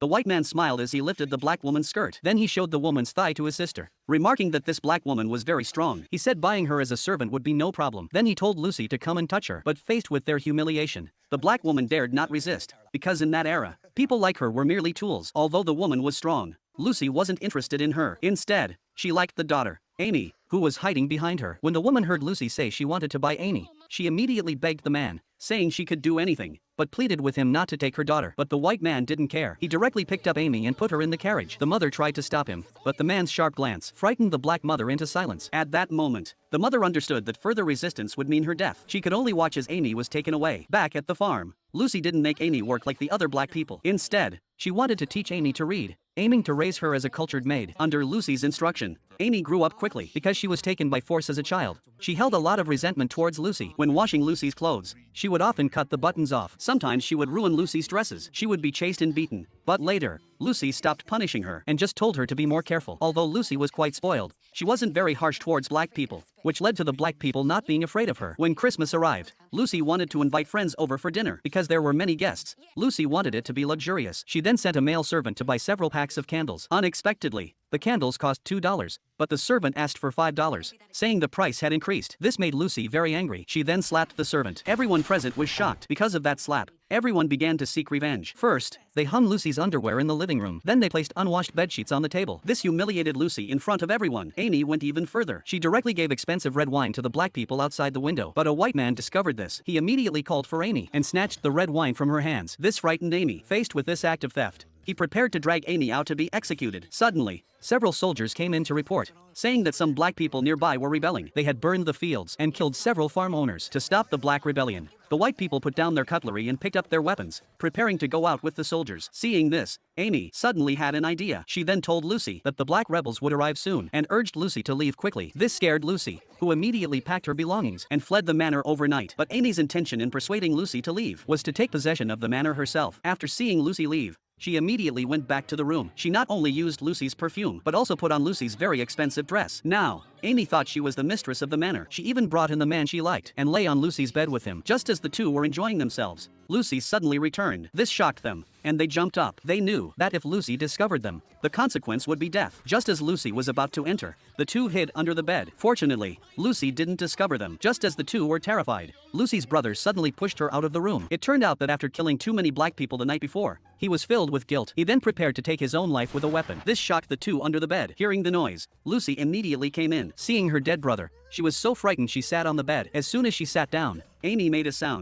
The white man smiled as he lifted the black woman's skirt. Then he showed the woman's thigh to his sister. Remarking that this black woman was very strong, he said buying her as a servant would be no problem. Then he told Lucy to come and touch her. But faced with their humiliation, the black woman dared not resist, because in that era, people like her were merely tools. Although the woman was strong, Lucy wasn't interested in her. Instead, she liked the daughter, Amy, who was hiding behind her. When the woman heard Lucy say she wanted to buy Amy, she immediately begged the man, saying she could do anything, but pleaded with him not to take her daughter. But the white man didn't care. He directly picked up Amy and put her in the carriage. The mother tried to stop him, but the man's sharp glance frightened the black mother into silence. At that moment, the mother understood that further resistance would mean her death. She could only watch as Amy was taken away. Back at the farm, Lucy didn't make Amy work like the other black people. Instead, she wanted to teach Amy to read, aiming to raise her as a cultured maid. Under Lucy's instruction, Amy grew up quickly because she was taken by force as a child. She held a lot of resentment towards Lucy. When washing Lucy's clothes, she would often cut the buttons off. Sometimes she would ruin Lucy's dresses. She would be chased and beaten. But later, Lucy stopped punishing her and just told her to be more careful. Although Lucy was quite spoiled, she wasn't very harsh towards black people, which led to the black people not being afraid of her. When Christmas arrived, Lucy wanted to invite friends over for dinner. Because there were many guests, Lucy wanted it to be luxurious. She then sent a male servant to buy several packs of candles. Unexpectedly, the candles cost $2, but the servant asked for $5, saying the price had increased. This made Lucy very angry. She then slapped the servant. Everyone present was shocked. Because of that slap, everyone began to seek revenge. First, they hung Lucy's underwear in the living room. Then they placed unwashed bedsheets on the table. This humiliated Lucy in front of everyone. Amy went even further. She directly gave expensive red wine to the black people outside the window. But a white man discovered this. He immediately called for Amy and snatched the red wine from her hands. This frightened Amy. Faced with this act of theft, he prepared to drag Amy out to be executed. Suddenly, several soldiers came in to report, saying that some black people nearby were rebelling. They had burned the fields and killed several farm owners. To stop the black rebellion, the white people put down their cutlery and picked up their weapons, preparing to go out with the soldiers. Seeing this, Amy suddenly had an idea. She then told Lucy that the black rebels would arrive soon and urged Lucy to leave quickly. This scared Lucy, who immediately packed her belongings and fled the manor overnight. But Amy's intention in persuading Lucy to leave was to take possession of the manor herself. After seeing Lucy leave, she immediately went back to the room. She not only used Lucy's perfume, but also put on Lucy's very expensive dress. Now, Amy thought she was the mistress of the manor. She even brought in the man she liked and lay on Lucy's bed with him. Just as the two were enjoying themselves, Lucy suddenly returned. This shocked them, and they jumped up. They knew that if Lucy discovered them, the consequence would be death. Just as Lucy was about to enter, the two hid under the bed. Fortunately, Lucy didn't discover them. Just as the two were terrified, Lucy's brother suddenly pushed her out of the room. It turned out that after killing too many black people the night before, he was filled with guilt. He then prepared to take his own life with a weapon. This shocked the two under the bed. Hearing the noise, Lucy immediately came in. Seeing her dead brother, she was so frightened she sat on the bed. As soon as she sat down, Amy made a sound.